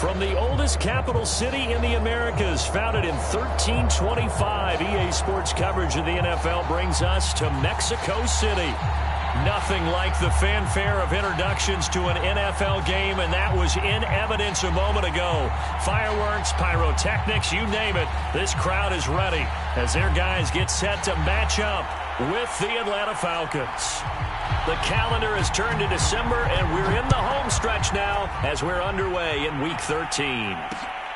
From the oldest capital city in the Americas, founded in 1325, EA Sports coverage of the NFL brings us to Mexico City. Nothing like the fanfare of introductions to an NFL game, and that was in evidence a moment ago. Fireworks, pyrotechnics, you name it. This crowd is ready as their guys get set to match up with the Atlanta Falcons. The calendar has turned to December, and we're in the home stretch now as we're underway in Week 13.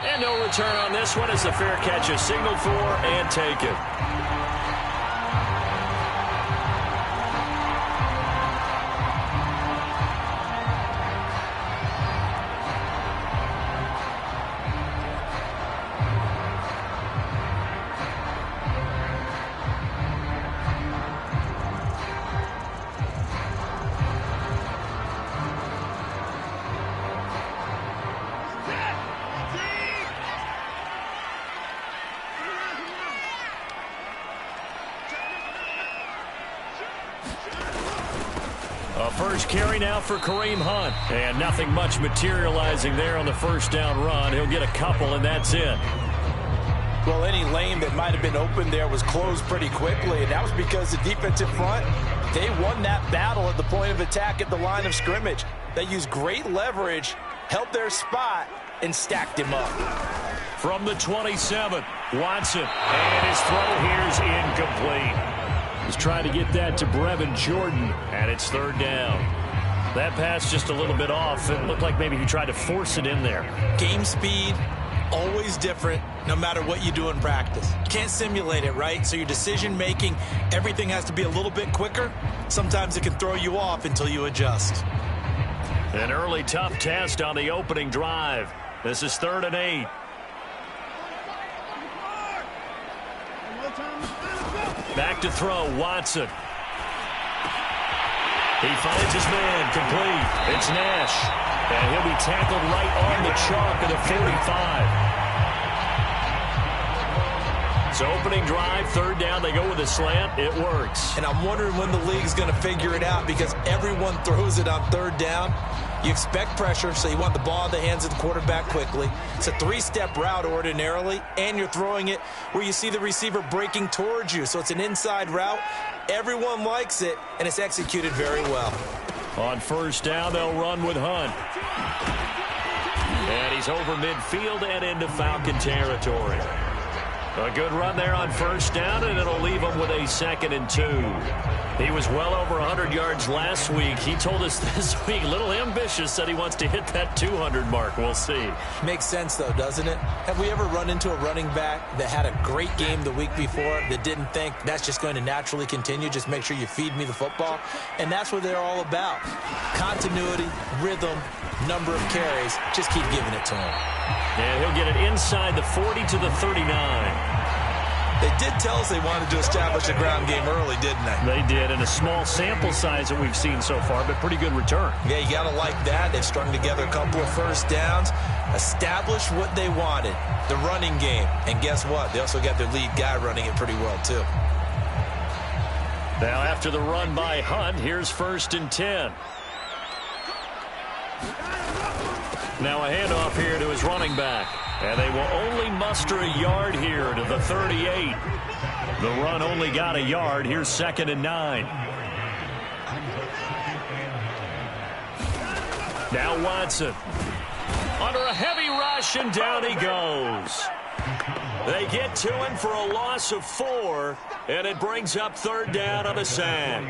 And no return on this one as the fair catch is signaled for and taken. First carry now for Kareem Hunt. And nothing much materializing there on the first down run. He'll get a couple, and that's it. Well, any lane that might have been open there was closed pretty quickly, and that was because the defensive front, they won that battle at the point of attack at the line of scrimmage. They used great leverage, held their spot, and stacked him up. From the 27, Watson, and his throw here's incomplete. He's trying to get that to Brevin Jordan, and it's third down. That pass just a little bit off. It looked like maybe he tried to force it in there. Game speed, always different, no matter what you do in practice. You can't simulate it, right? So your decision-making, everything has to be a little bit quicker. Sometimes it can throw you off until you adjust. An early tough test on the opening drive. This is 3rd and 8. Back to throw, Watson. He finds his man, complete. It's Nash. And he'll be tackled right on the chalk of the 45. So opening drive, 3rd down, they go with a slant. It works. And I'm wondering when the league's going to figure it out because everyone throws it on 3rd down. You expect pressure, so you want the ball in the hands of the quarterback quickly. It's a 3-step route ordinarily, and you're throwing it where you see the receiver breaking towards you. So it's an inside route. Everyone likes it, and it's executed very well. On 1st down, they'll run with Hunt. And he's over midfield and into Falcon territory. A good run there on 1st down, and it'll leave him with a 2nd and 2. He was well over 100 yards last week. He told us this week, a little ambitious, said he wants to hit that 200 mark. We'll see. Makes sense, though, doesn't it? Have we ever run into a running back that had a great game the week before that didn't think that's just going to naturally continue? Just make sure you feed me the football. And that's what they're all about. Continuity, rhythm, number of carries. Just keep giving it to him. And he'll get it inside the 40 to the 39. They did tell us they wanted to establish a ground game early, didn't they? They did, and a small sample size that we've seen so far, but pretty good return. Yeah, you got to like that. They've strung together a couple of 1st downs, established what they wanted, the running game. And guess what? They also got their lead guy running it pretty well, too. Now, after the run by Hunt, here's 1st and 10. Now a handoff here to his running back. And they will only muster a yard here to the 38. The run only got a yard. Here's 2nd and 9. Now Watson. Under a heavy rush, and down he goes. They get to him for a loss of 4, and it brings up 3rd down on a sack.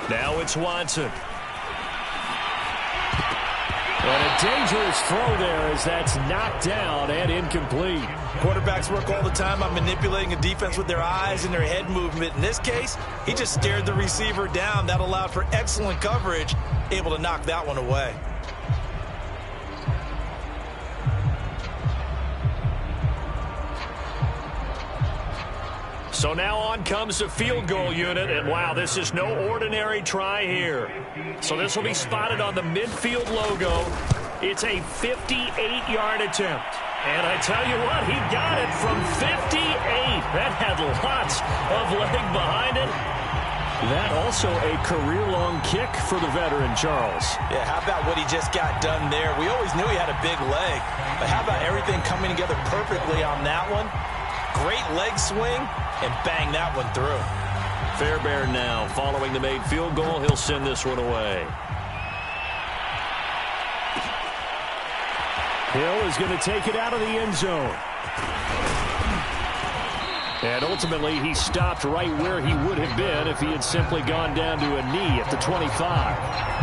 Now it's Watson. And a dangerous throw there as that's knocked down and incomplete. Quarterbacks work all the time on manipulating a defense with their eyes and their head movement. In this case, he just stared the receiver down. That allowed for excellent coverage, able to knock that one away. So now on comes the field goal unit, and wow, this is no ordinary try here. So this will be spotted on the midfield logo. It's a 58-yard attempt. And I tell you what, he got it from 58. That had lots of leg behind it. That also a career-long kick for the veteran, Charles. Yeah, how about what he just got done there? We always knew he had a big leg, but how about everything coming together perfectly on that one? Great leg swing, and bang that one through. Fairbairn now following the made field goal. He'll send this one away. Hill is going to take it out of the end zone. And ultimately, he stopped right where he would have been if he had simply gone down to a knee at the 25.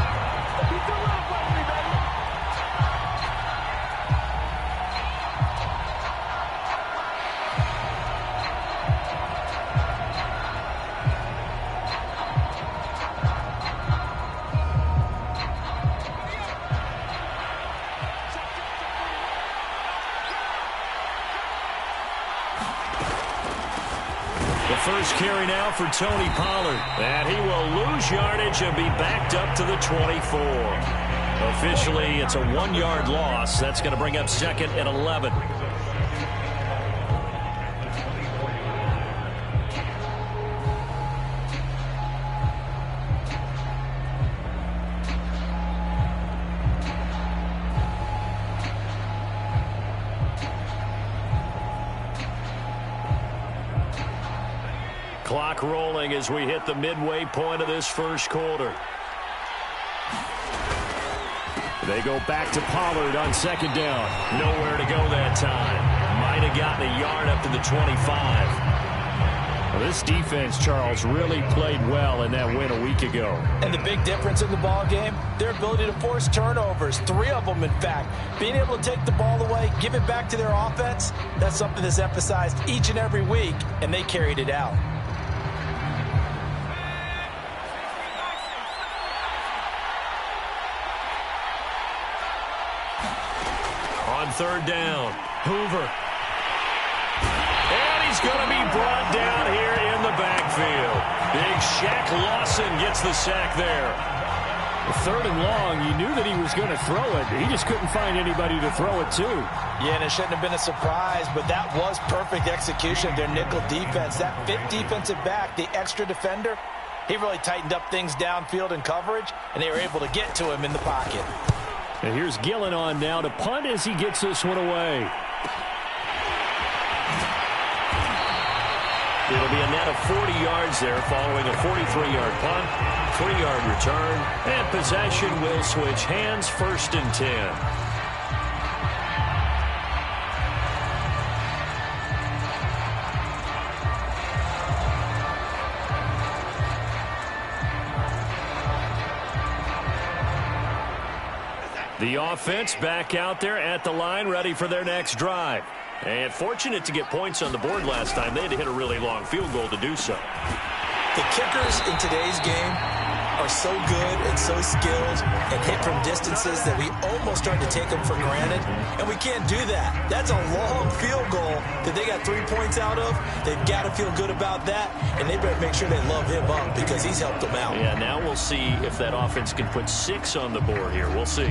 First carry now for Tony Pollard. And he will lose yardage and be backed up to the 24. Officially, it's a 1-yard loss. That's going to bring up second and 11. Clock rolling as we hit the midway point of this first quarter. They go back to Pollard on second down. Nowhere to go that time. Might have gotten a yard up to the 25. Well, this defense, Charles, really played well in that win a week ago. And the big difference in the ball game, their ability to force turnovers, 3 of them, in fact. Being able to take the ball away, give it back to their offense, that's something that's emphasized each and every week, and they carried it out. On third down, Hoover. And he's going to be brought down here in the backfield. Big Shaq Lawson gets the sack there. Third and long, you knew that he was going to throw it. He just couldn't find anybody to throw it to. Yeah, and it shouldn't have been a surprise, but that was perfect execution of their nickel defense. That 5th defensive back, the extra defender, he really tightened up things downfield in coverage, and they were able to get to him in the pocket. And here's Gillen on now to punt as he gets this one away. It'll be a net of 40 yards there following a 43-yard punt, 3-yard return, and possession will switch hands, 1st and 10. The offense back out there at the line, ready for their next drive. And fortunate to get points on the board last time. They had to hit a really long field goal to do so. The kickers in today's game are so good and so skilled and hit from distances that we almost start to take them for granted. And we can't do that. That's a long field goal that they got 3 points out of. They've got to feel good about that, and they better make sure they love him up because he's helped them out. Yeah, now we'll see if that offense can put 6 on the board here. We'll see.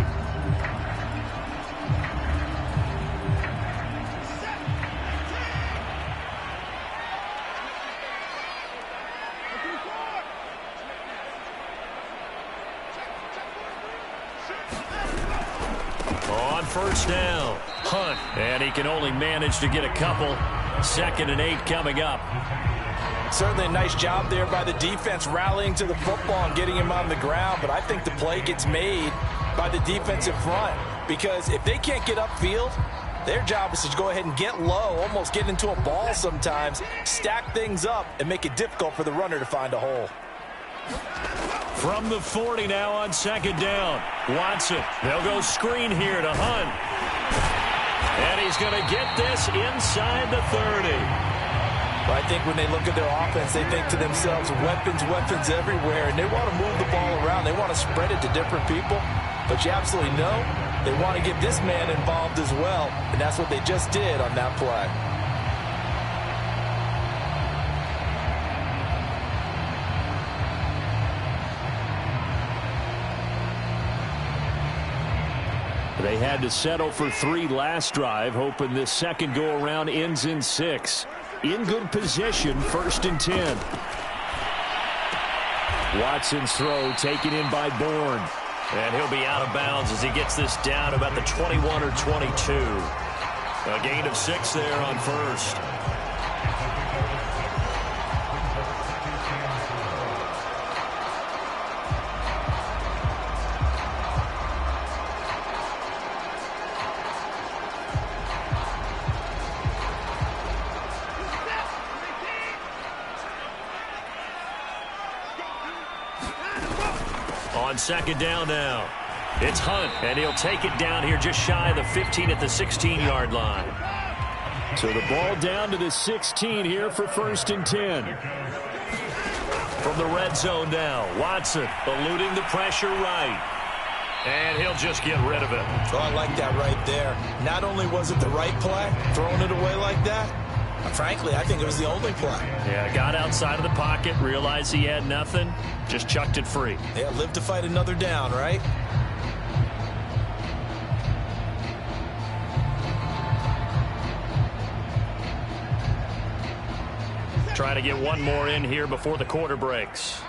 First down, Hunt, and he can only manage to get a couple. 2nd and 8 coming up. Certainly a nice job there by the defense rallying to the football and getting him on the ground, but I think the play gets made by the defensive front because if they can't get upfield, their job is to go ahead and get low, almost get into a ball sometimes, stack things up, and make it difficult for the runner to find a hole. From the 40 now on 2nd down. Watson, they'll go screen here to Hunt. And he's going to get this inside the 30. But I think when they look at their offense, they think to themselves, weapons, weapons everywhere, and they want to move the ball around. They want to spread it to different people. But you absolutely know they want to get this man involved as well, and that's what they just did on that play. They had to settle for 3 last drive, hoping this second go-around ends in 6. In good position, 1st and 10. Watson's throw taken in by Bourne. And he'll be out of bounds as he gets this down about the 21 or 22. A gain of 6 there on 1st. On 2nd down now. It's Hunt, and he'll take it down here just shy of the 15 at the 16-yard line. So the ball down to the 16 here for 1st and 10. From the red zone now, Watson eluding the pressure right. And he'll just get rid of it. Oh, I like that right there. Not only was it the right play, throwing it away like that, frankly, I think it was the only play. Yeah, got outside of the pocket, realized he had nothing, just chucked it free. Yeah, live to fight another down, right? Trying to get one more in here before the quarter breaks.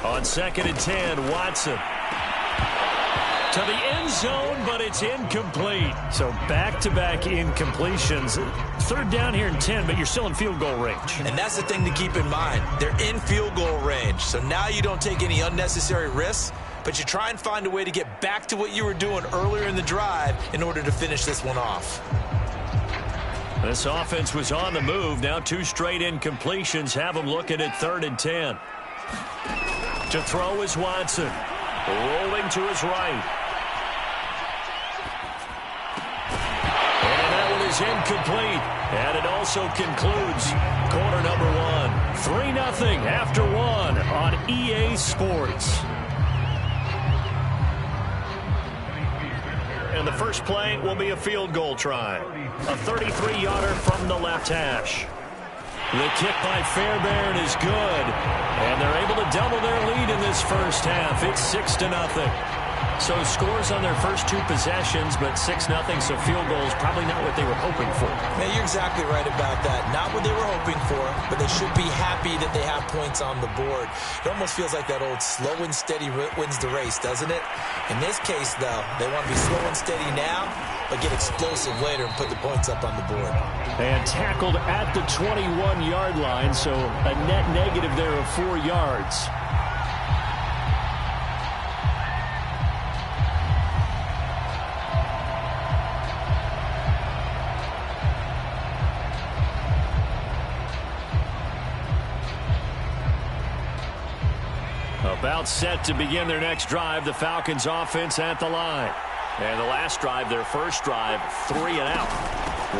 On 2nd and 10, Watson. To the end zone, but it's incomplete. So back-to-back incompletions. 3rd down here and 10, but you're still in field goal range. And that's the thing to keep in mind. They're in field goal range. So now you don't take any unnecessary risks, but you try and find a way to get back to what you were doing earlier in the drive in order to finish this one off. This offense was on the move. Now 2 straight incompletions have them looking at 3rd and 10. To throw is Watson. Rolling to his right. And that one is incomplete. And it also concludes quarter number 1. 3-0 after 1 on EA Sports. And the first play will be a field goal try. A 33-yarder from the left hash. The kick by Fairbairn is good. And they're able to double their lead in this first half. It's 6-0. So scores on their first 2 possessions, but 6-0, so field goals probably not what they were hoping for. Yeah, you're exactly right about that. Not what they were hoping for, but they should be happy that they have points on the board. It almost feels like that old slow and steady wins the race, doesn't it? In this case, though, they want to be slow and steady now, but get explosive later and put the points up on the board. And tackled at the 21-yard line, so a net negative there of 4 yards. About set to begin their next drive, the Falcons offense at the line. And the last drive, their first drive, 3 and out.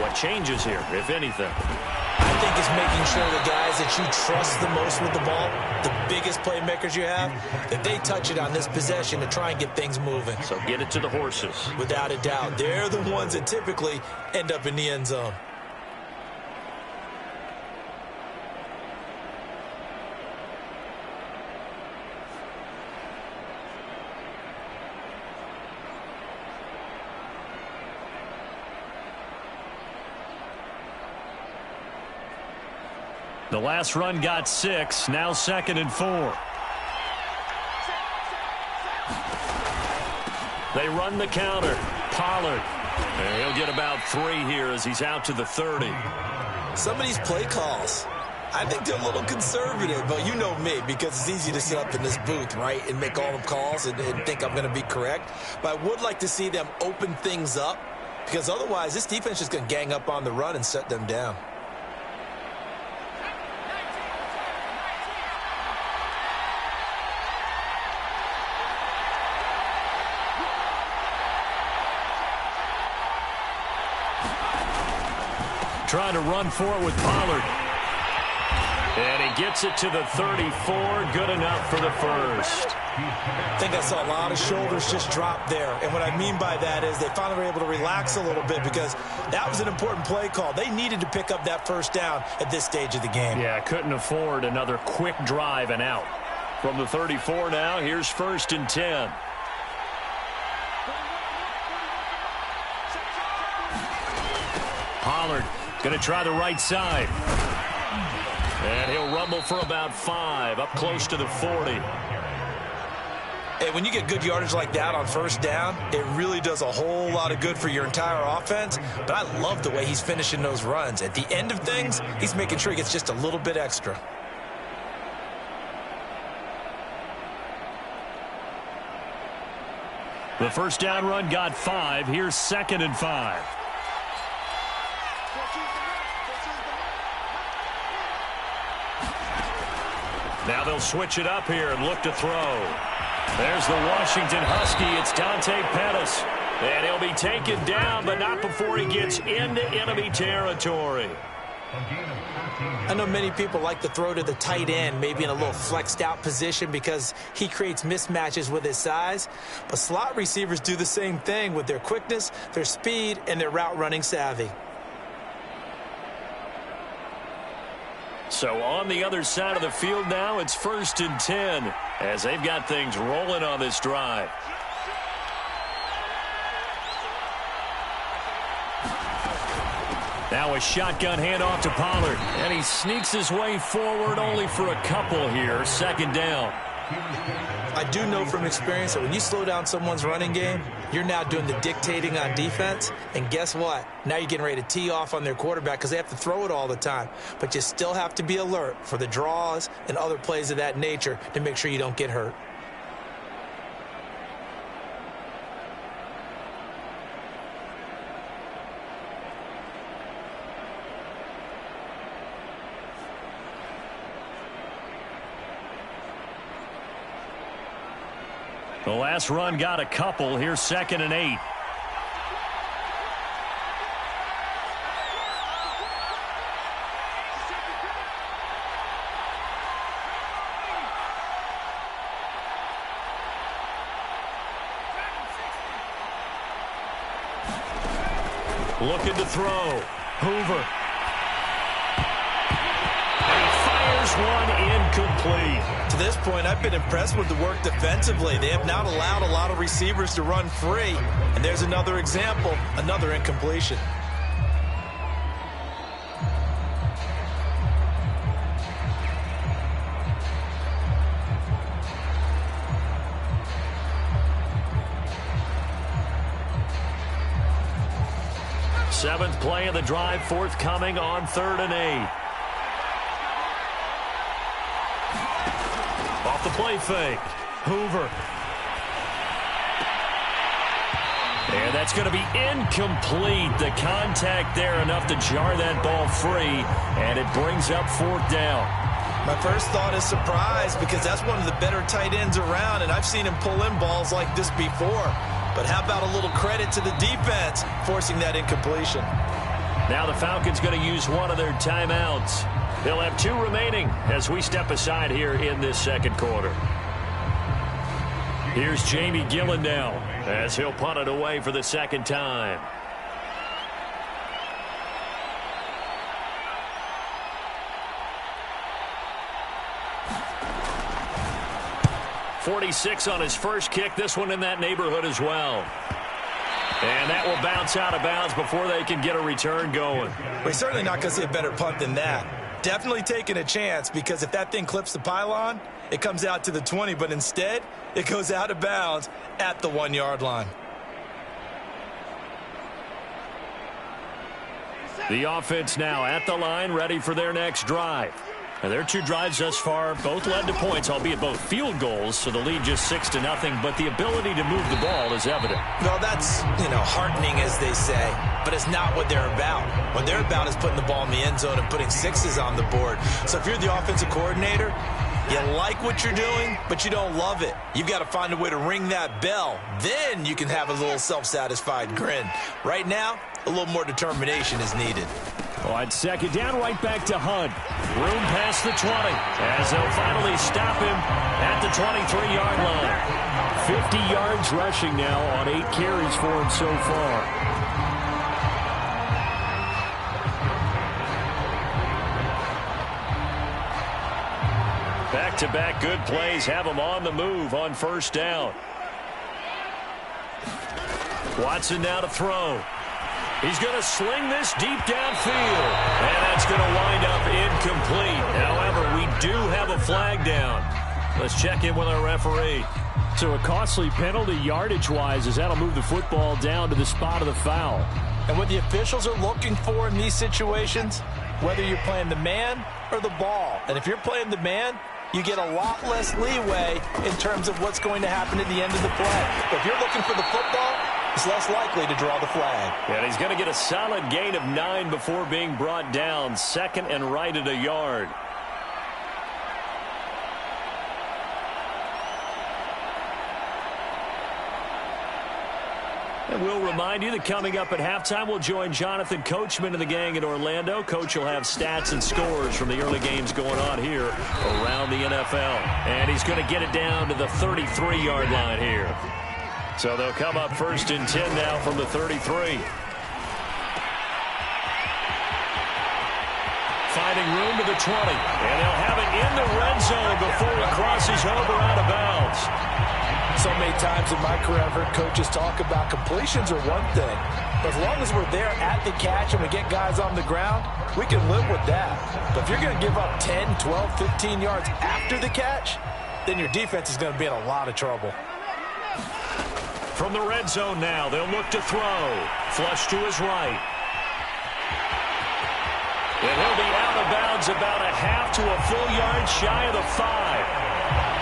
What changes here, if anything? I think it's making sure the guys that you trust the most with the ball, the biggest playmakers you have, that they touch it on this possession to try and get things moving. So get it to the horses. Without a doubt. They're the ones that typically end up in the end zone. The last run got 6, now 2nd and 4. They run the counter. Pollard. And he'll get about 3 here as he's out to the 30. Some of these play calls, I think they're a little conservative, but you know me, because it's easy to sit up in this booth, right, and make all the calls and think I'm going to be correct. But I would like to see them open things up, because otherwise this defense is going to gang up on the run and shut them down. Trying to run for it with Pollard. And he gets it to the 34. Good enough for the first. I think I saw a lot of shoulders just drop there. And what I mean by that is they finally were able to relax a little bit because that was an important play call. They needed to pick up that first down at this stage of the game. Yeah, couldn't afford another quick drive and out. From the 34 now, here's 1st and 10. Pollard going to try the right side. And he'll rumble for about 5, up close to the 40. Hey, when you get good yardage like that on 1st down, it really does a whole lot of good for your entire offense. But I love the way he's finishing those runs. At the end of things, he's making sure he gets just a little bit extra. The 1st down run got 5. Here's 2nd and 5. Now they'll switch it up here and look to throw. There's the Washington Husky. It's Dante Pettis. And he'll be taken down, but not before he gets into enemy territory. I know many people like to throw to the tight end, maybe in a little flexed out position because he creates mismatches with his size. But slot receivers do the same thing with their quickness, their speed, and their route running savvy. So on the other side of the field now, it's 1st and 10 as they've got things rolling on this drive. Now a shotgun handoff to Pollard, and he sneaks his way forward only for a couple here. 2nd down. I do know from experience that when you slow down someone's running game, you're now doing the dictating on defense. And guess what? Now you're getting ready to tee off on their quarterback because they have to throw it all the time. But you still have to be alert for the draws and other plays of that nature to make sure you don't get hurt. The last run got a couple. Here's 2nd and 8. Looking to throw. Hoover. And he fires one incomplete. To this point, I've been impressed with the work defensively. They have not allowed a lot of receivers to run free. And there's another example, another incompletion. Seventh play of the drive forthcoming on 3rd and 8. Off the play fake. Hoover. And that's going to be incomplete. The contact there enough to jar that ball free, and it brings up 4th down. My first thought is surprise because that's one of the better tight ends around, and I've seen him pull in balls like this before. But how about a little credit to the defense forcing that incompletion? Now the Falcons going to use one of their timeouts. They'll have 2 remaining as we step aside here in this 2nd quarter. Here's Jamie Gillen now as he'll punt it away for the 2nd time. .46 on his first kick. This one in that neighborhood as well. And that will bounce out of bounds before they can get a return going. We're certainly not going to see a better punt than that. Definitely taking a chance because if that thing clips the pylon, it comes out to the 20, but instead it goes out of bounds at the 1-yard line. The offense now at the line, ready for their next drive. And their 2 drives thus far both led to points, albeit both field goals, so the lead just 6-0, but the ability to move the ball is evident. Well, that's, heartening, as they say, but it's not what they're about. What they're about is putting the ball in the end zone and putting 6s on the board. So if you're the offensive coordinator, you like what you're doing, but you don't love it. You've got to find a way to ring that bell. Then you can have a little self-satisfied grin. Right now, a little more determination is needed. On 2nd down, right back to Hunt. Room past the 20 as they'll finally stop him at the 23-yard line. 50 yards rushing now on 8 carries for him so far. Back Back-to-back good plays have them on the move on first down. Watson now to throw. He's going to sling this deep downfield. And that's going to wind up incomplete. However, we do have a flag down. Let's check in with our referee. So a costly penalty yardage-wise as that'll move the football down to the spot of the foul. And what the officials are looking for in these situations, whether you're playing the man or the ball. And if you're playing the man, you get a lot less leeway in terms of what's going to happen at the end of the play. But if you're looking for the football, it's less likely to draw the flag. And he's going to get a solid gain of 9 before being brought down. Second and right at a yard. And we'll remind you that coming up at halftime, we'll join Jonathan Coachman and the gang in Orlando. Coach will have stats and scores from the early games going on here around the NFL. And he's going to get it down to the 33-yard line here. So they'll come up first and 10 now from the 33. Finding room to the 20. And they'll have it in the red zone before it crosses over out of bounds. So many times in my career, I've heard coaches talk about completions are one thing. But as long as we're there at the catch and we get guys on the ground, we can live with that. But if you're going to give up 10, 12, 15 yards after the catch, then your defense is going to be in a lot of trouble. From the red zone now, they'll look to throw. Flush to his right. And he'll be out of bounds about a half to a full yard shy of the 5.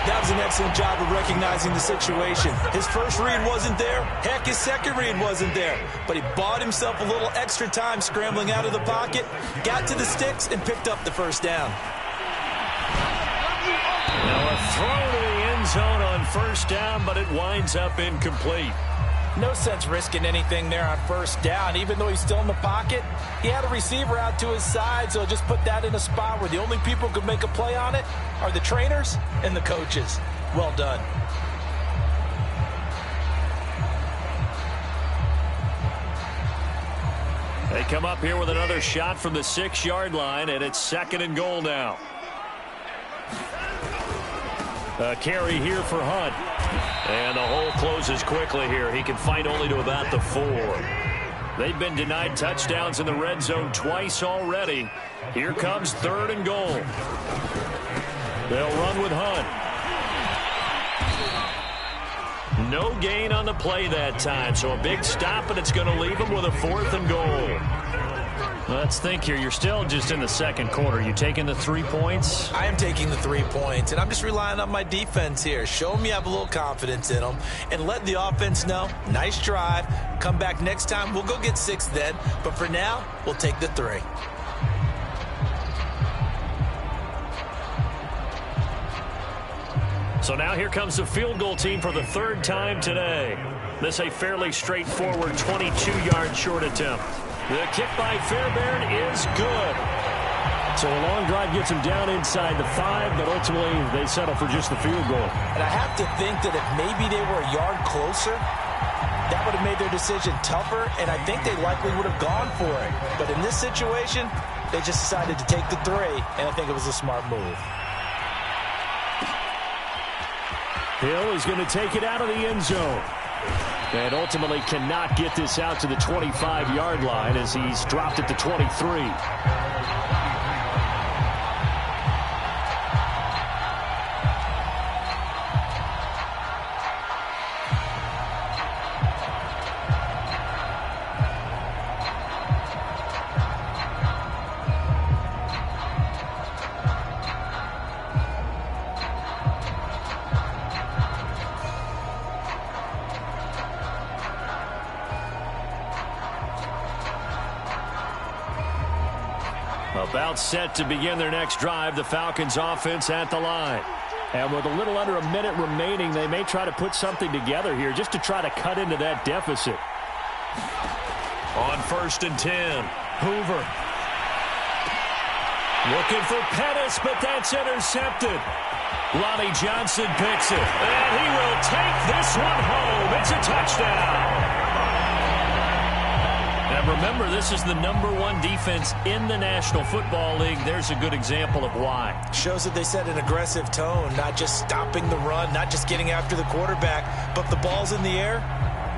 That was an excellent job of recognizing the situation. His first read wasn't there. Heck, his second read wasn't there. But he bought himself a little extra time scrambling out of the pocket, got to the sticks, and picked up the first down. Now a throw to the end zone on first down, but it winds up incomplete. No sense risking anything there on first down. Even though he's still in the pocket, he had a receiver out to his side, so just put that in a spot where the only people who could make a play on it are the trainers and the coaches. Well done. They come up here with another shot from the 6-yard line, and it's second and goal now. A carry here for Hunt. And the hole closes quickly here. He can fight only to about the 4. They've been denied touchdowns in the red zone twice already. Here comes third and goal. They'll run with Hunt. No gain on the play that time, so a big stop, and it's going to leave them with a 4th and goal. Let's think here. You're still just in the second quarter. You taking the 3 points? I am taking the 3 points, and I'm just relying on my defense here. Show them you have a little confidence in them, and let the offense know, nice drive. Come back next time. We'll go get 6 then, but for now, we'll take the 3. So now here comes the field goal team for the 3rd time today. This a fairly straightforward 22-yard short attempt. The kick by Fairbairn is good. So a long drive gets them down inside the 5, but ultimately they settle for just the field goal. And I have to think that if maybe they were a yard closer, that would have made their decision tougher, and I think they likely would have gone for it. But in this situation, they just decided to take the 3, and I think it was a smart move. Hill is going to take it out of the end zone. And ultimately cannot get this out to the 25-yard line as he's dropped at the 23. About set to begin their next drive, the Falcons offense at the line. And with a little under a minute remaining, they may try to put something together here just to try to cut into that deficit. On first and 10, Hoover. Looking for Pettis, but that's intercepted. Lonnie Johnson picks it, and he will take this one home. It's a touchdown. And remember, this is the #1 defense in the National Football League. There's a good example of why. Shows that they set an aggressive tone, not just stopping the run, not just getting after the quarterback, but the ball's in the air.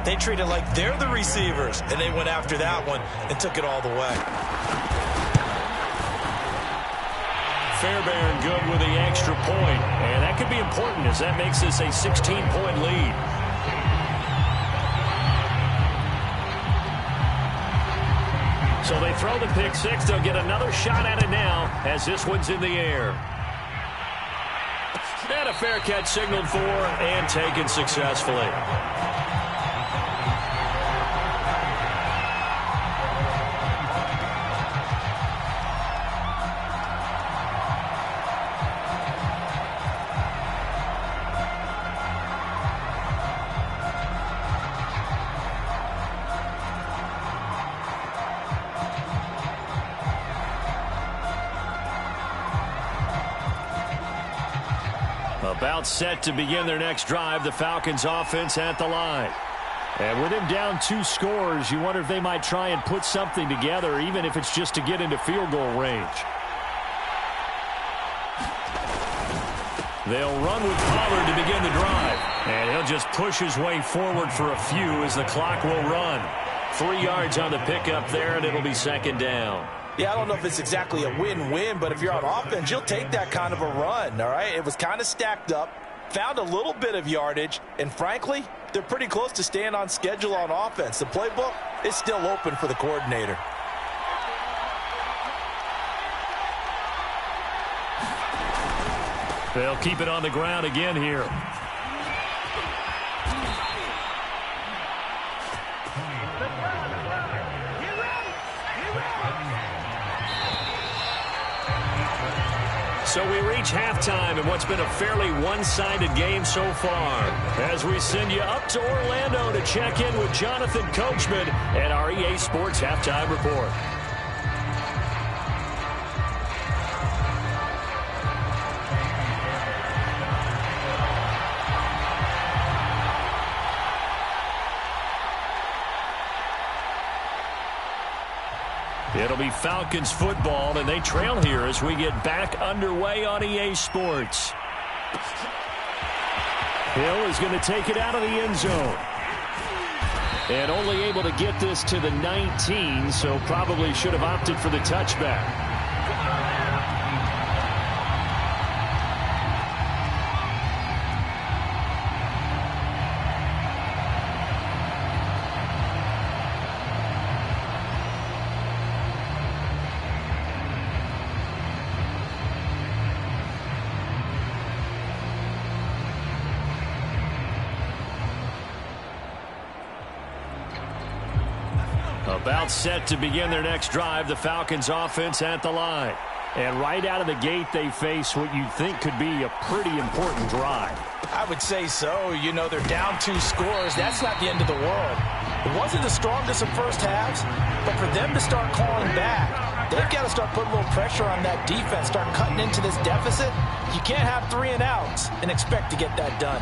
They treat it like they're the receivers, and they went after that one and took it all the way. Fairbairn good with the extra point, and that could be important as that makes this a 16-point lead. So they throw the pick six. They'll get another shot at it now as this one's in the air. And a fair catch signaled for and taken successfully. About set to begin their next drive, the Falcons offense at the line. And with him down 2 scores, you wonder if they might try and put something together, even if it's just to get into field goal range. They'll run with Pollard to begin the drive. And he'll just push his way forward for a few as the clock will run. 3 yards on the pickup there, and it'll be second down. Yeah, I don't know if it's exactly a win-win, but if you're on offense, you'll take that kind of a run, all right? It was kind of stacked up, found a little bit of yardage, and frankly, they're pretty close to staying on schedule on offense. The playbook is still open for the coordinator. They'll keep it on the ground again here. So we reach halftime in what's been a fairly one-sided game so far. As we send you up to Orlando to check in with Jonathan Coachman at our EA Sports Halftime Report. It'll be Falcons football, and they trail here as we get back underway on EA Sports. Hill is going to take it out of the end zone. And only able to get this to the 19, so probably should have opted for the touchback. About set to begin their next drive, the Falcons offense at the line. And right out of the gate, they face what you'd think could be a pretty important drive. I would say so. You know, they're down 2 scores. That's not the end of the world. It wasn't the strongest of first halves, but for them to start calling back, they've got to start putting a little pressure on that defense, start cutting into this deficit. You can't have 3 and outs and expect to get that done.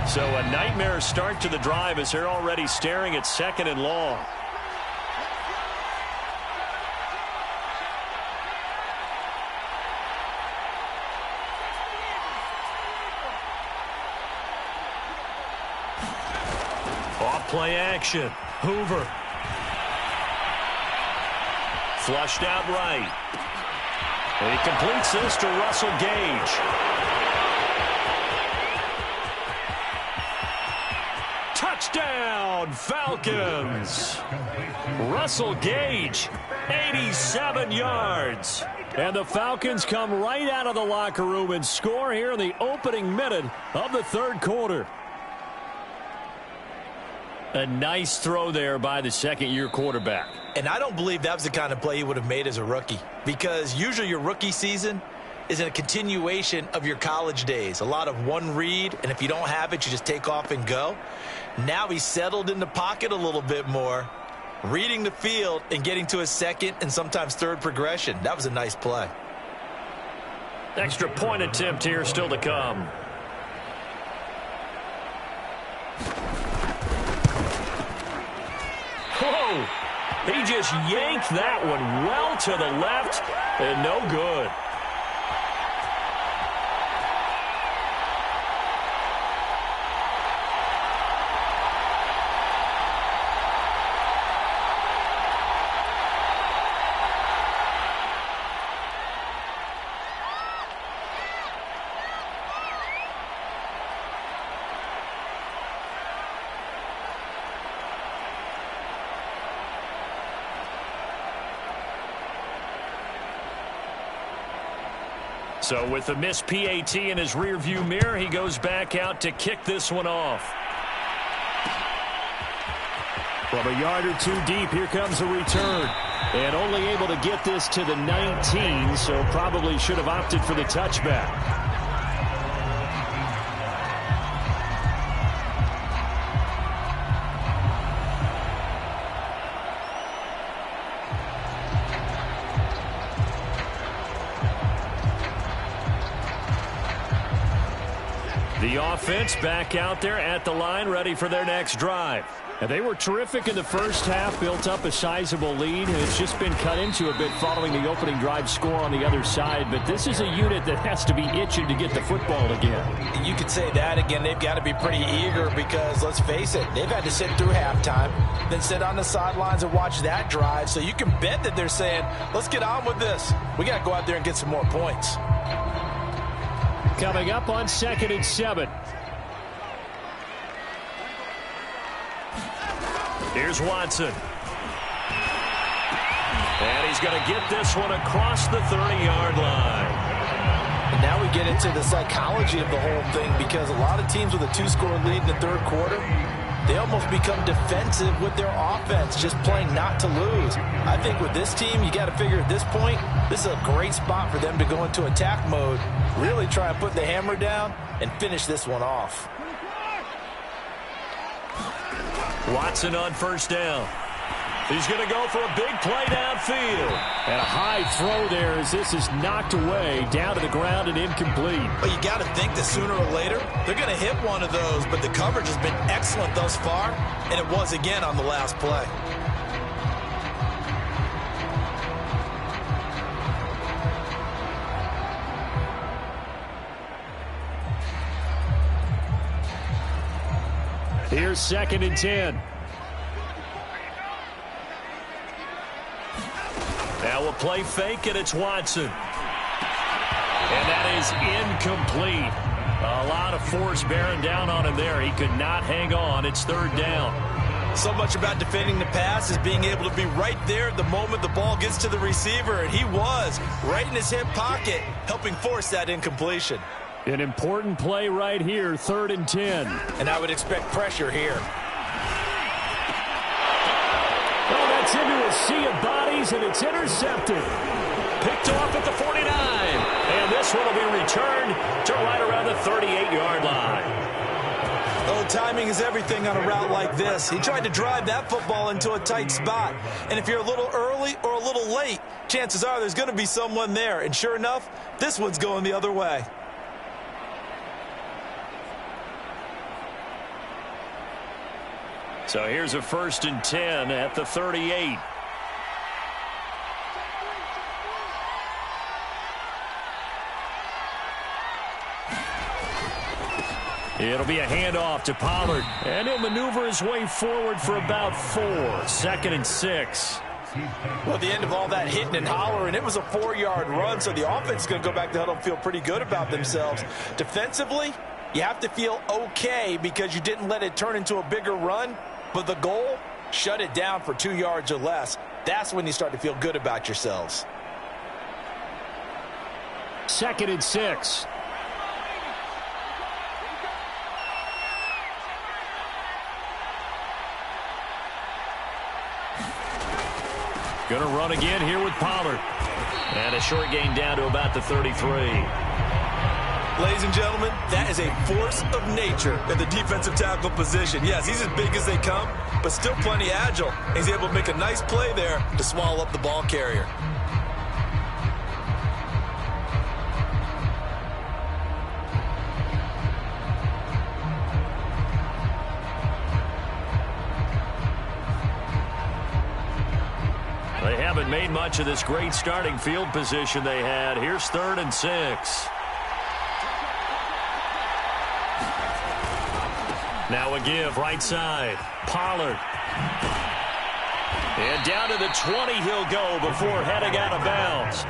So a nightmare start to the drive as they're already staring at 2nd and long. Off play action. Hoover. Flushed out right. And he completes this to Russell Gage. Touchdown, Falcons. Russell Gage, 87 yards. And the Falcons come right out of the locker room and score here in the opening minute of the 3rd quarter. A nice throw there by the second-year quarterback. And I don't believe that was the kind of play he would have made as a rookie, because usually your rookie season is a continuation of your college days. A lot of one read, and if you don't have it, you just take off and go. Now he's settled in the pocket a little bit more, reading the field and getting to his 2nd and sometimes 3rd progression. That was a nice play. Extra point attempt here still to come. Whoa! He just yanked that one well to the left and no good. So with the missed PAT in his rearview mirror, he goes back out to kick this one off. From a yard or two deep, here comes a return. And only able to get this to the 19, so probably should have opted for the touchback. The offense back out there at the line, ready for their next drive. And they were terrific in the first half, built up a sizable lead, and it's just been cut into a bit following the opening drive score on the other side. But this is a unit that has to be itching to get the football again. You could say that again. They've got to be pretty eager because, let's face it, they've had to sit through halftime, then sit on the sidelines and watch that drive. So you can bet that they're saying, let's get on with this. We got to go out there and get some more points. Coming up on 2nd and 7. Here's Watson. And he's going to get this one across the 30-yard line. And now we get into the psychology of the whole thing, because a lot of teams with a 2-score lead in the third quarter, they almost become defensive with their offense, just playing not to lose. I think with this team, you got to figure at this point, this is a great spot for them to go into attack mode, really try and put the hammer down and finish this one off. Watson on first down. He's going to go for a big play downfield. And a high throw there as this is knocked away, down to the ground and incomplete. But you got to think that sooner or later, they're going to hit one of those, but the coverage has been excellent thus far, and it was again on the last play. Here's 2nd and 10. Now we'll play fake, and it's Watson. And that is incomplete. A lot of force bearing down on him there. He could not hang on. It's 3rd down. So much about defending the pass is being able to be right there at the moment the ball gets to the receiver, and he was right in his hip pocket, helping force that incompletion. An important play right here, 3rd and 10. And I would expect pressure here. Oh, that's into a sea of bodies, and it's intercepted. Picked off at the 49. And this one will be returned to right around the 38-yard line. Oh, timing is everything on a route like this. He tried to drive that football into a tight spot. And if you're a little early or a little late, chances are there's going to be someone there. And sure enough, this one's going the other way. So here's a 1st and 10 at the 38. It'll be a handoff to Pollard, and he'll maneuver his way forward for about 4. 2nd and 6. Well, at the end of all that hitting and hollering, it was a 4-yard run, so the offense is going to go back to the huddle and feel pretty good about themselves. Defensively, you have to feel okay because you didn't let it turn into a bigger run. But the goal, shut it down for 2 yards or less. That's when you start to feel good about yourselves. 2nd and 6. Going to run again here with Pollard. And a short gain down to about the 33. Ladies and gentlemen, that is a force of nature in the defensive tackle position. Yes, he's as big as they come, but still plenty agile. He's able to make a nice play there to swallow up the ball carrier. made much of this great starting field position they had. Here's 3rd and 6. Now a give right side. Pollard. And down to the 20 he'll go before heading out of bounds.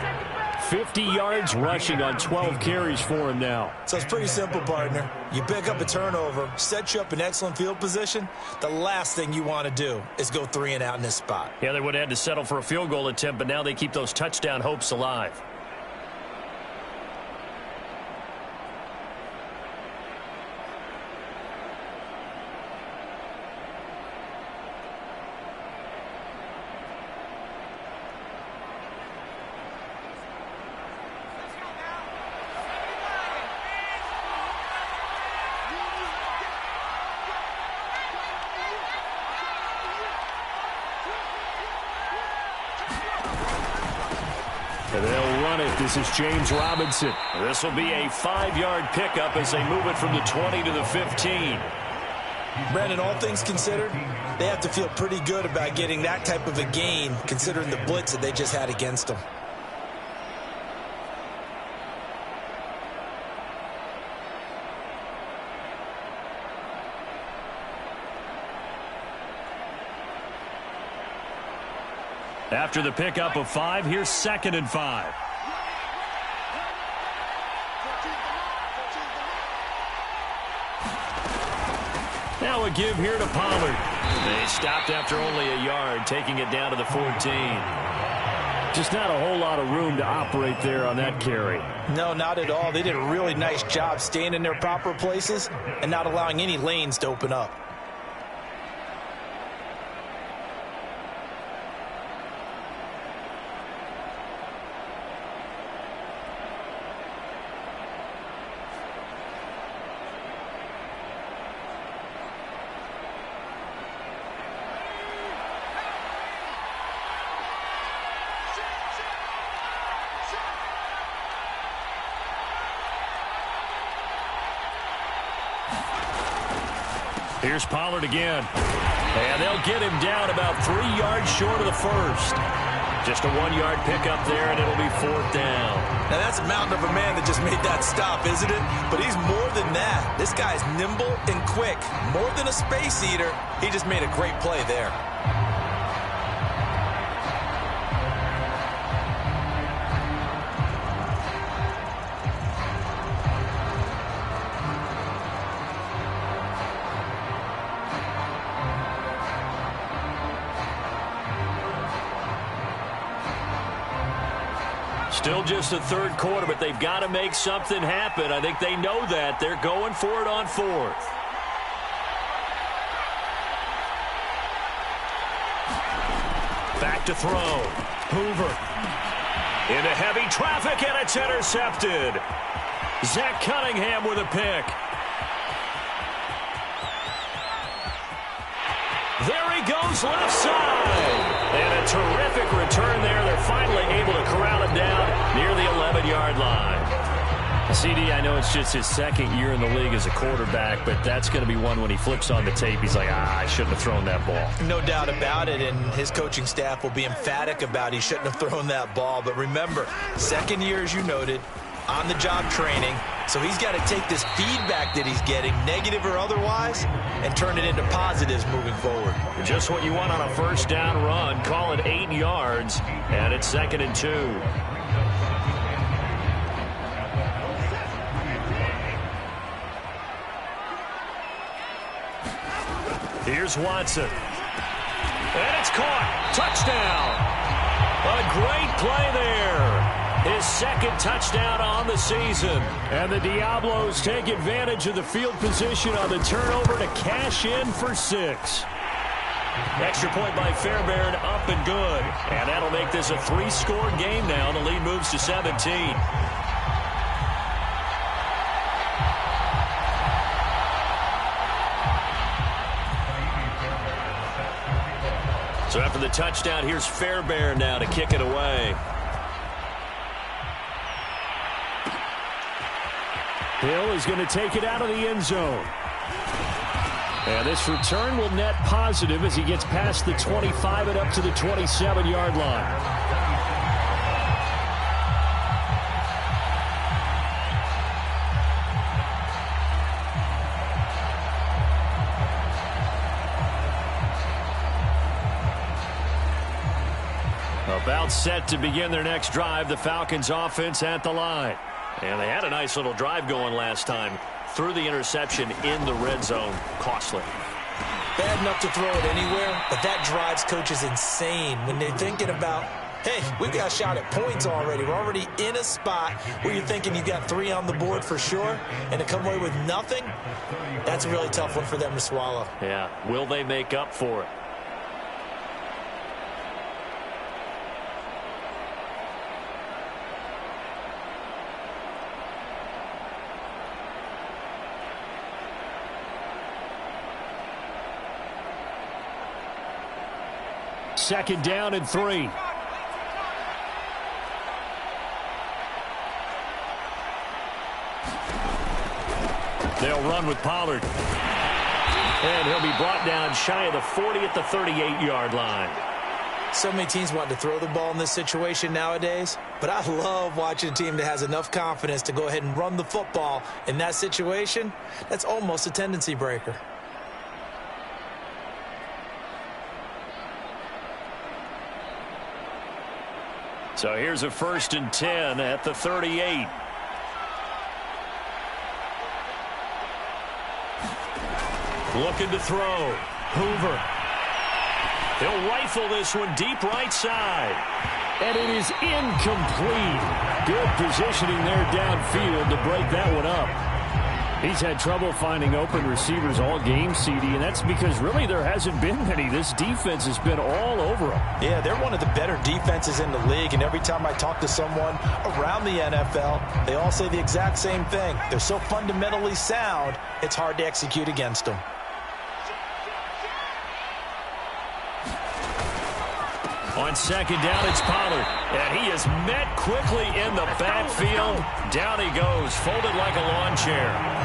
50 yards rushing on 12 carries for him now. So it's pretty simple, partner. You pick up a turnover, set you up in excellent field position. The last thing you want to do is go 3 and out in this spot. Yeah, they would have had to settle for a field goal attempt, but now they keep those touchdown hopes alive. And they'll run it. This is James Robinson. This will be a 5-yard pickup as they move it from the 20 to the 15. Brandon, all things considered, they have to feel pretty good about getting that type of a gain considering the blitz that they just had against them. After the pickup of 5, here's 2nd and 5. Now a give here to Pollard. They stopped after only a yard, taking it down to the 14. Just not a whole lot of room to operate there on that carry. No, not at all. They did a really nice job staying in their proper places and not allowing any lanes to open up. Here's Pollard again. And they'll get him down about 3 yards short of the first. Just a 1-yard pickup there, and it'll be 4th down. Now, that's a mountain of a man that just made that stop, isn't it? But he's more than that. This guy's nimble and quick. More than a space eater, he just made a great play there. Still just the 3rd quarter, but they've got to make something happen. I think they know that. They're going for it on 4th. Back to throw. Hoover. Into heavy traffic, and it's intercepted. Zach Cunningham with a pick. There he goes, left side. And a terrific return there. They're finally able to corral him down near the 11-yard line. CD, I know it's just his 2nd year in the league as a quarterback, but that's going to be one when he flips on the tape, he's like, I shouldn't have thrown that ball. No doubt about it, and his coaching staff will be emphatic about he shouldn't have thrown that ball. But remember, 2nd year, as you noted, on-the-job training. So he's got to take this feedback that he's getting, negative or otherwise, and turn it into positives moving forward. Just what you want on a 1st down run. Call it 8 yards, and it's 2nd and 2. Here's Watson. And it's caught. Touchdown. A great play there. His 2nd touchdown on the season. And the Diablos take advantage of the field position on the turnover to cash in for 6. Extra point by Fairbairn, up and good. And that'll make this a 3-score game now. The lead moves to 17. So after the touchdown, here's Fairbairn now to kick it away. Hill is going to take it out of the end zone. And this return will net positive as he gets past the 25 and up to the 27-yard line. About set to begin their next drive, the Falcons offense at the line. And they had a nice little drive going last time. Threw the interception in the red zone. Costly. Bad enough to throw it anywhere, but that drives coaches insane when they're thinking about, hey, we've got a shot at points already. We're already in a spot where you're thinking you got 3 on the board for sure, and to come away with nothing, that's a really tough one for them to swallow. Yeah, will they make up for it? Second down and 3. They'll run with Pollard. And he'll be brought down shy of the 40 at the 38-yard line. So many teams want to throw the ball in this situation nowadays, but I love watching a team that has enough confidence to go ahead and run the football in that situation. That's almost a tendency breaker. So here's a 1st and 10 at the 38. Looking to throw. Hoover. He'll rifle this one deep right side. And it is incomplete. Good positioning there downfield to break that one up. He's had trouble finding open receivers all game, CD, and that's because really there hasn't been many. This defense has been all over them. Yeah, they're one of the better defenses in the league, and every time I talk to someone around the NFL, they all say the exact same thing. They're so fundamentally sound, it's hard to execute against them. On second down, it's Pollard. And he is met quickly in the backfield. Down he goes, folded like a lawn chair.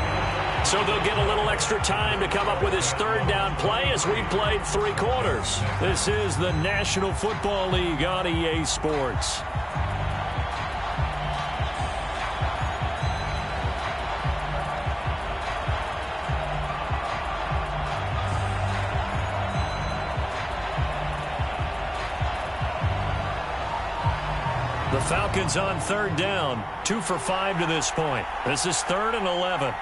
So they'll get a little extra time to come up with his 3rd down play as we played 3 quarters. This is the National Football League on EA Sports. The Falcons on 3rd down, 2 for 5 to this point. This is 3rd and 11.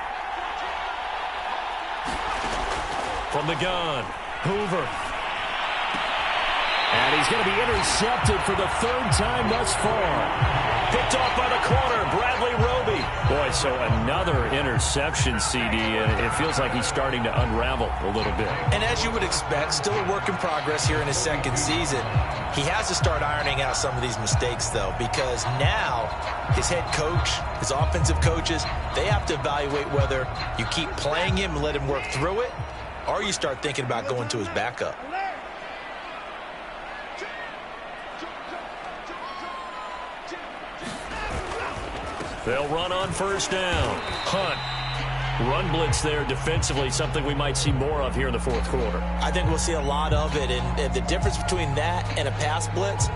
From the gun, Hoover. And he's going to be intercepted for the 3rd time thus far. Picked off by the corner, Bradley Roby. Boy, so another interception, CD, and it feels like he's starting to unravel a little bit. And as you would expect, still a work in progress here in his 2nd season. He has to start ironing out some of these mistakes, though, because now his head coach, his offensive coaches, they have to evaluate whether you keep playing him and let him work through it, or you start thinking about going to his backup. They'll run on 1st down. Hunt. Run blitz there defensively, something we might see more of here in the 4th quarter. I think we'll see a lot of it, and the difference between that and a pass blitz,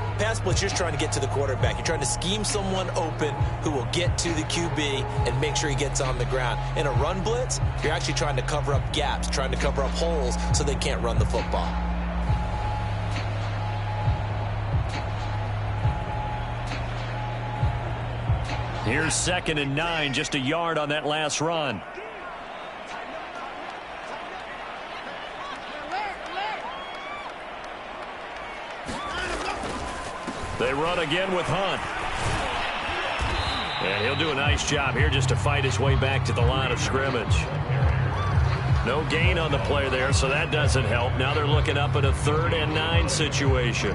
you're just trying to get to the quarterback. You're trying to scheme someone open who will get to the QB and make sure he gets on the ground. In a run blitz, you're actually trying to cover up gaps, trying to cover up holes so they can't run the football. Here's 2nd and 9, just a yard on that last run. They run again with Hunt. And he'll do a nice job here just to fight his way back to the line of scrimmage. No gain on the play there, so that doesn't help. Now they're looking up at a 3rd and 9 situation.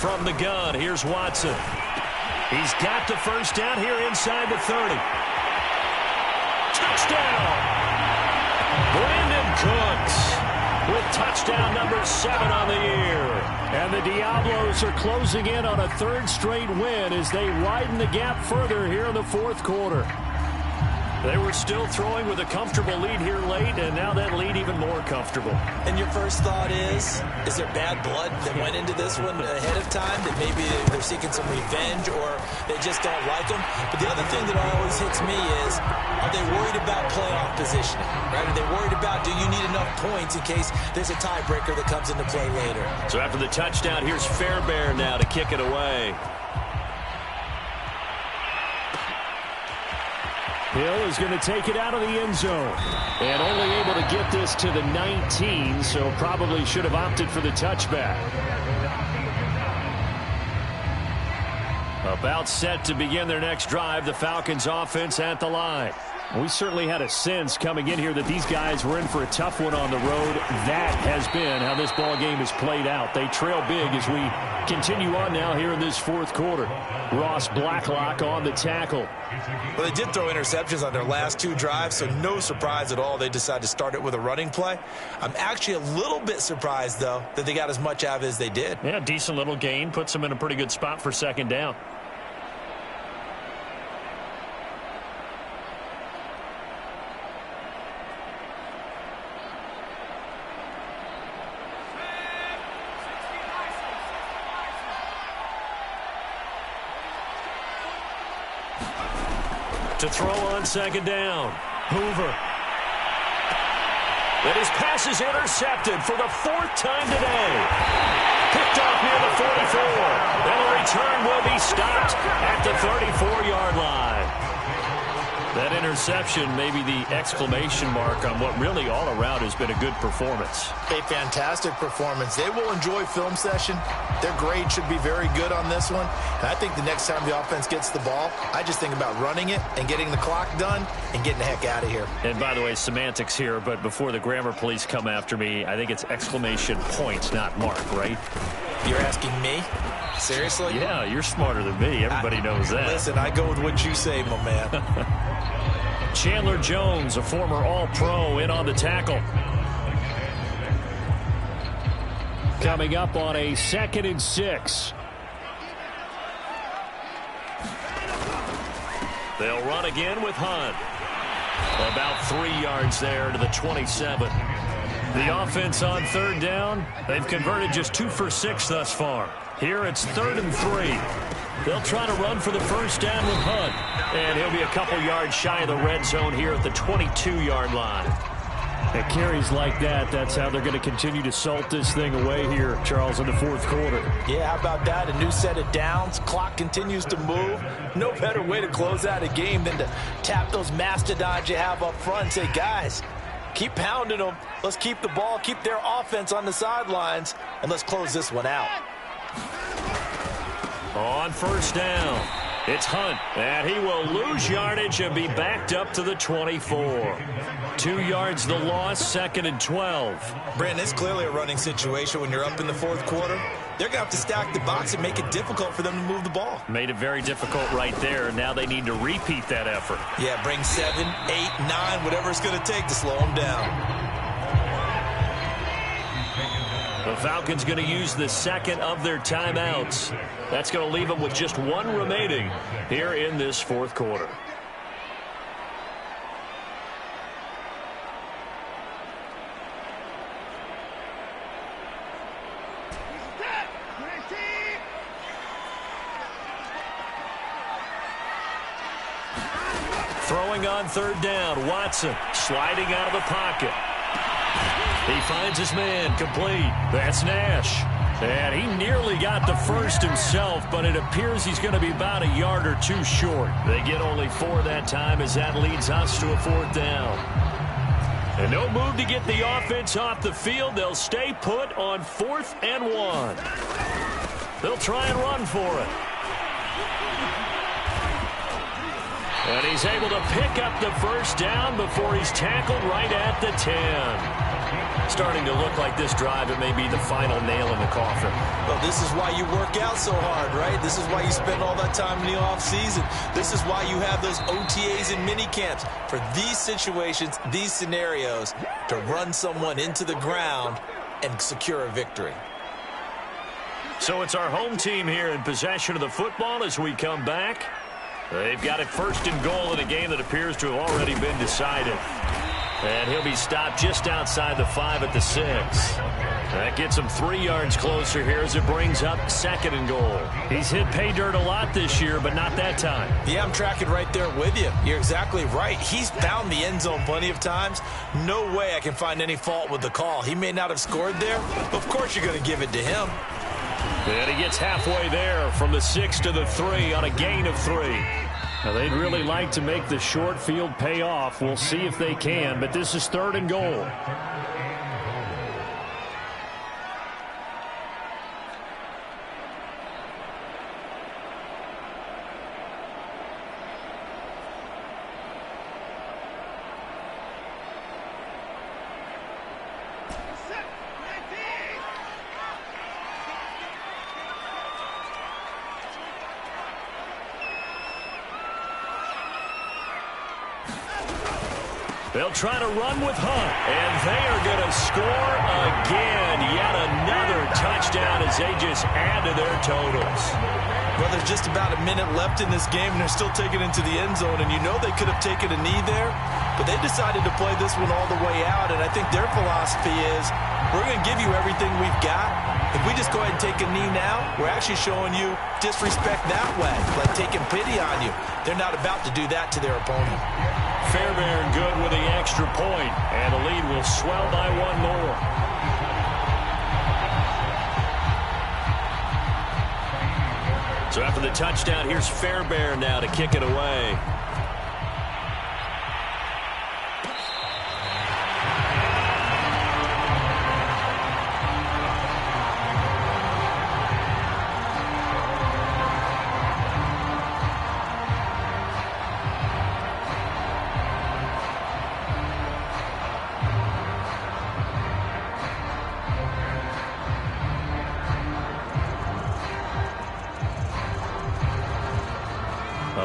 from the gun. Here's Watson. He's got the first down here inside the 30. Touchdown! Brandon Cooks with touchdown number 7 on the year. And the Diablos are closing in on a third straight win as they widen the gap further here in the fourth quarter. They were still throwing with a comfortable lead here late, and now that lead even more comfortable. And your first thought is there bad blood that went into this one ahead of time, that maybe they're seeking some revenge or they just don't like them? But the other thing that always hits me is, are they worried about playoff positioning? Right? Are they worried about, do you need enough points in case there's a tiebreaker that comes into play later? So after the touchdown, here's Fairbairn now to kick it away. Hill is going to take it out of the end zone. And only able to get this to the 19, so probably should have opted for the touchback. About set to begin their next drive, the Falcons offense at the line. We certainly had a sense coming in here that these guys were in for a tough one on the road. That has been how this ball game has played out. They trail big as we continue on now here in this fourth quarter. Ross Blacklock on the tackle. Well, they did throw interceptions on their last 2 drives, so no surprise at all they decided to start it with a running play. I'm actually a little bit surprised, though, that they got as much out of it as they did. Yeah, decent little gain. Puts them in a pretty good spot for second down. To throw on second down. Hoover. And his pass is intercepted for the 4th time today. Picked off near the 44. And the return will be stopped at the 34-yard line. That interception may be the exclamation mark on what really all around has been a good performance. A fantastic performance. They will enjoy film session. Their grade should be very good on this one. And I think the next time the offense gets the ball, I just think about running it and getting the clock done and getting the heck out of here. And by the way, semantics here, but before the grammar police come after me, I think it's exclamation points, not mark, right? You're asking me? Seriously? Yeah, you're smarter than me. Everybody knows that. Listen, I go with what you say, my man. Chandler Jones, a former All-Pro, in on the tackle. Coming up on a 2nd and 6. They'll run again with Hunt. About 3 yards there to the 27. The offense on 3rd down, they've converted just 2 for 6 thus far. Here it's 3rd and 3. They'll try to run for the first down with Hunt. And he'll be a couple yards shy of the red zone here at the 22-yard line. At carries like that, that's how they're going to continue to salt this thing away here, Charles, in the fourth quarter. Yeah, how about that? A new set of downs. Clock continues to move. No better way to close out a game than to tap those mastodons you have up front and say, guys, keep pounding them. Let's keep the ball, keep their offense on the sidelines, and let's close this one out. On first down, it's Hunt, and he will lose yardage and be backed up to the 24. 2 yards the loss, 2nd and 12. Brandon, it's clearly a running situation when you're up in the fourth quarter. They're going to have to stack the box and make it difficult for them to move the ball. Made it very difficult right there. Now they need to repeat that effort. Yeah, bring 7, 8, 9, whatever it's going to take to slow them down. The Falcons going to use the second of their timeouts. That's going to leave them with just 1 remaining here in this fourth quarter. Throwing on third down, Watson sliding out of the pocket. He finds his man, complete. That's Nash. And he nearly got the first himself, but it appears he's going to be about a yard or 2 short. They get only 4 that time as that leads us to a 4th down. And no move to get the offense off the field. They'll stay put on 4th and 1. They'll try and run for it. And he's able to pick up the first down before he's tackled right at the 10. Starting to look like this drive, it may be the final nail in the coffin. Well, this is why you work out so hard, right? This is why you spend all that time in the offseason. This is why you have those OTAs and mini camps for these situations, these scenarios, to run someone into the ground and secure a victory. So it's our home team here in possession of the football as we come back. They've got it first and goal in a game that appears to have already been decided. And he'll be stopped just outside the 5 at the 6. That gets him 3 yards closer here as it brings up second and goal. He's hit pay dirt a lot this year, but not that time. Yeah, I'm tracking right there with you. You're exactly right. He's found the end zone plenty of times. No way I can find any fault with the call. He may not have scored there, but of course you're going to give it to him. And he gets halfway there from the 6 to the 3 on a gain of 3. Now, they'd really like to make the short field pay off. We'll see if they can, but this is third and goal. They'll try to run with Hunt, and they are going to score again. Yet another touchdown as they just add to their totals. Well, there's just about a minute left in this game, and they're still taking it into the end zone. And you know they could have taken a knee there, but they decided to play this one all the way out. And I think their philosophy is, we're going to give you everything we've got. If we just go ahead and take a knee now, we're actually showing you disrespect that way, like taking pity on you. They're not about to do that to their opponent. Fairbairn good with the extra point, and the lead will swell by one more. So after the touchdown, here's Fairbairn now to kick it away.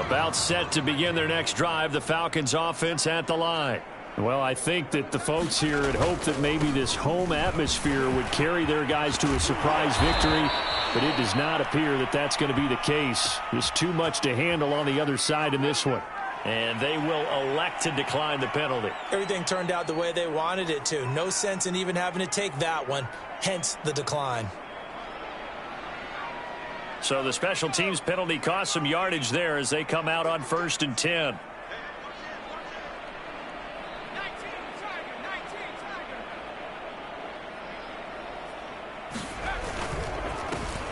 About set to begin their next drive, the Falcons offense at the line. Well, I think that the folks here had hoped that maybe this home atmosphere would carry their guys to a surprise victory, but it does not appear that that's going to be the case. There's too much to handle on the other side in this one. And they will elect to decline the penalty. Everything turned out the way they wanted it to. No sense in even having to take that one, hence the decline. So the special teams penalty cost some yardage there as they come out on 1st and 10.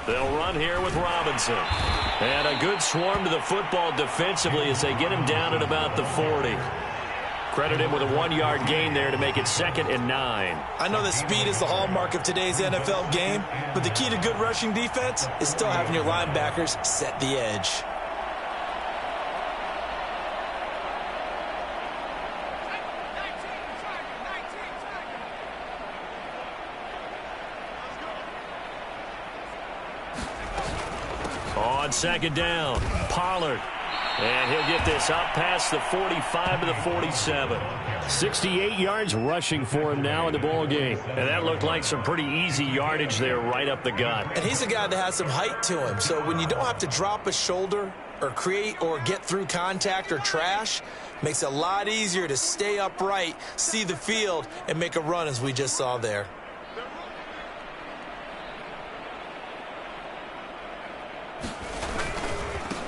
They'll run here with Robinson. And a good swarm to the football defensively as they get him down at about the 40. Credit him with a 1-yard gain there to make it 2nd and 9. I know that speed is the hallmark of today's NFL game, but the key to good rushing defense is still having your linebackers set the edge. On 2nd down, Pollard. And he'll get this up past the 45 to the 47. 68 yards rushing for him now in the ball game. And that looked like some pretty easy yardage there right up the gut. And he's a guy that has some height to him. So when you don't have to drop a shoulder or create or get through contact or trash, makes it a lot easier to stay upright, see the field, and make a run as we just saw there.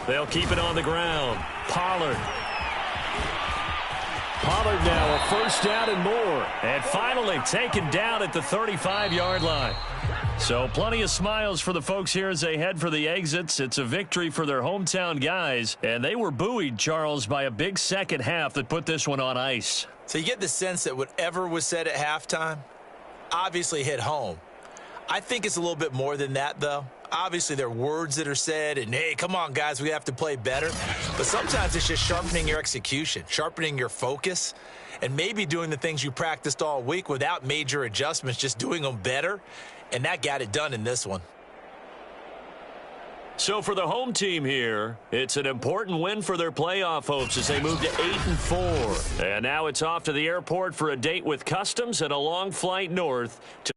They'll keep it on the ground. Pollard. Pollard now a first down and more. And finally taken down at the 35-yard line. So plenty of smiles for the folks here as they head for the exits. It's a victory for their hometown guys. And they were buoyed, Charles, by a big second half that put this one on ice. So you get the sense that whatever was said at halftime obviously hit home. I think it's a little bit more than that, though. Obviously, there are words that are said, and, hey, come on, guys, we have to play better. But sometimes it's just sharpening your execution, sharpening your focus, and maybe doing the things you practiced all week without major adjustments, just doing them better. And that got it done in this one. So for the home team here, it's an important win for their playoff hopes as they move to 8-4. And now it's off to the airport for a date with Customs and a long flight north to